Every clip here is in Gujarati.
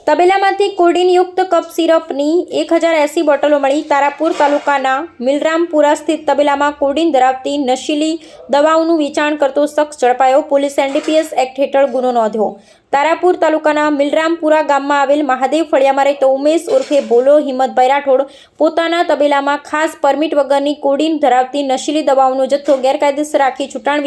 તબેલામાંથી કોડીનયુક્ત કપ સિરપની 1080 બોટલો મળી। તારાપુર તાલુકાના મિલરામપુરા સ્થિત તબેલામાં કોડીન ધરાવતી નશીલી દવાઓનું વેચાણ કરતો શખ્સ ઝડપાયો। પોલીસે NDPS એક્ટ હેઠળ ગુનો નોંધ્યો। તારાપુર તાલુકાના મિલરામપુરા ગામમાં આવેલ મહાદેવ ફળિયામાં રહેતો ઉમેશ ઉર્ફે ભોલો હિંમતભાઈ રાઠોડ પોતાના તબેલામાં ખાસ પરમિટ વગરની કોડીન ધરાવતી નશીલી દવાઓનો જથ્થો ગેરકાયદેસર રાખી છૂટાણ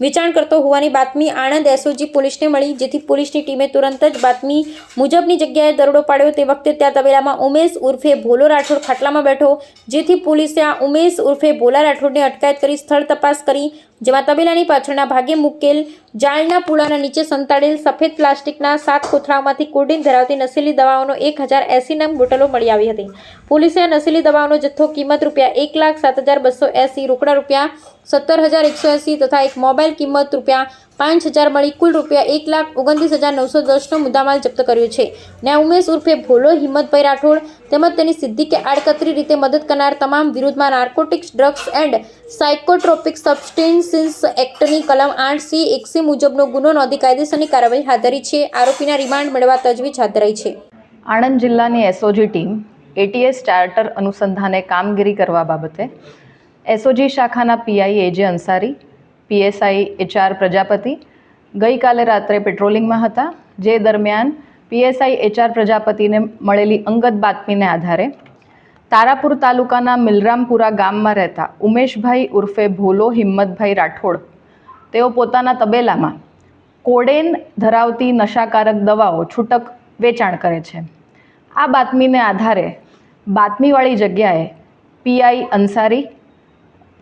વેચાણ કરતો હોવાની બાતમી આણંદ SOG પોલીસને મળી, જેથી પોલીસની ટીમે તુરંત જ બાતમી મુજબની જગ્યાએ દરોડો પાડ્યો। તે વખતે ત્યાં તબેલામાં ઉમેશ ઉર્ફે ભોલો રાઠોડ ખાટલામાં બેઠો, જેથી પોલીસે આ ઉમેશ ઉર્ફે ભોલા રાઠોડની અટકાયત કરી સ્થળ તપાસ કરી, જેમાં તબેલાની પાછળના ભાગે મૂકેલ જાળના પૂળાના નીચે સંતાડેલ સફેદ પ્લાસ્ટિકના 7 કોથળામાંથી કોડીન ધરાવતી નશીલી દવાઓનો 1080 નંગ બોટલો મળી આવી હતી। પોલીસે નશીલી દવાઓનો જથ્થો કિંમત ₹1,07,280, રોકડા ₹17,180 તથા એક મોબાઈલ કિંમત ₹5,000 મળી કુલ ₹1,29,910નો મુદ્દામાલ જપ્ત કર્યો છે। ને ઉમેશ ઉર્ફે ભોલો હિંમતભાઈ રાઠોડ તેમજ તેની સિદ્ધિ કે આડકતરી રીતે મદદ કરનાર તમામ વિરુદ્ધમાં નાર્કોટિક્સ, ડ્રગ્સ એન્ડ સાયકોટ્રોપિક સબસ્ટેન્સીસ એક્ટની કલમ 8C 1C મુજબનો ગુનો નોંધી કાયદેસરની કાર્યવાહી હાથ ધરી છે। આરોપીના રિમાન્ડ મેળવવા તજવીજ હાથ ધરાઈ છે। આણંદ જિલ્લાની SOG ટીમ ATS ચાર્ટર અનુસંધાને કામગીરી કરવા બાબતે SOG શાખાના PI AJ Ansari, PSI HR Prajapati ગઈકાલે રાત્રે પેટ્રોલિંગમાં હતા, જે દરમિયાન PSI HR પ્રજાપતિને મળેલી અંગત બાતમીને આધારે તારાપુર તાલુકાના મિલરામપુરા ગામમાં રહેતા ઉમેશભાઈ ઉર્ફે ભોલો હિંમતભાઈ રાઠોડ તેઓ પોતાના તબેલામાં કોડેન ધરાવતી નશાકારક દવાઓ છૂટક વેચાણ કરે છે। આ બાતમીને આધારે બાતમીવાળી જગ્યાએ PI Ansari,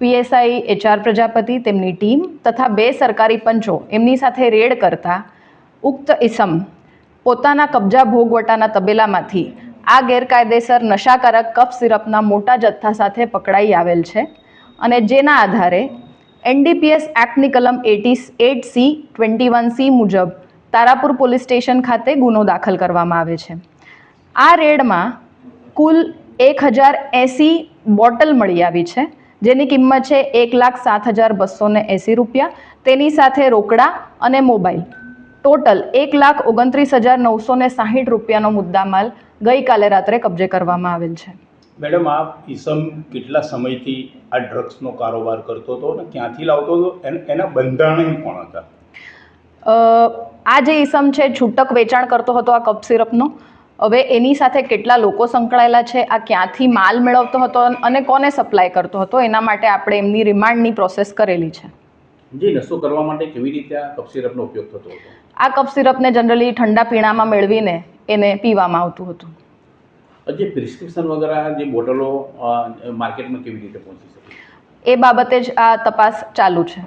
PSI HR Prajapati તેમની ટીમ તથા 2 સરકારી પંચો એમની સાથે રેડ કરતા ઉક્ત ઇસમ પોતાના કબજા ભોગવટાના તબેલામાંથી આ ગેરકાયદેસર નશાકારક કફ સિરપના મોટા જથ્થા સાથે પકડાઈ આવેલ છે અને જેના આધારે NDPS એક્ટની કલમ 8C 21C મુજબ તારાપુર પોલીસ સ્ટેશન ખાતે ગુનો દાખલ કરવામાં આવે છે। આ રેડમાં કુલ 1080 બોટલ મળી આવી છે, જેની કિંમત છે ₹1,07,280, તેની સાથે રોકડા અને મોબાઈલ ટોટલ ₹1,29,960નો મુદ્દામાલ ગઈકાલે રાત્રે કબજે કરવામાં આવેલ છે। મેડમ, આ ઈસમ કેટલા સમયથી આ ડ્રગ્સનો કારોબાર કરતો હતો અને ક્યાંથી લાવતો હતો, એના બંધારણ કોણ હતા? આ જે ઈસમ છે છૂટક વેચાણ કરતો હતો આ કફ સિરપનો। હવે એની સાથે કેટલા લોકો સંકળાયેલા છે, આ ક્યાંથી માલ મેળવતો હતો અને કોને સપ્લાય કરતો હતો, એના માટે આપણે એમની રિમાન્ડની પ્રોસેસ કરેલી છે। જે નશો કરવા માટે કેવી રીતે આ કફ સિરપનો ઉપયોગ થતો હતો? આ કફ સિરપને જનરલી ઠંડા પીણામાં મેળવીને એને પીવામાં આવતું હતું। જે પ્રિસ્ક્રિપ્શન વગેરે જે બોટલો માર્કેટમાં કેવી રીતે પહોંચી શકે, એ બાબતે જ આ તપાસ ચાલુ છે।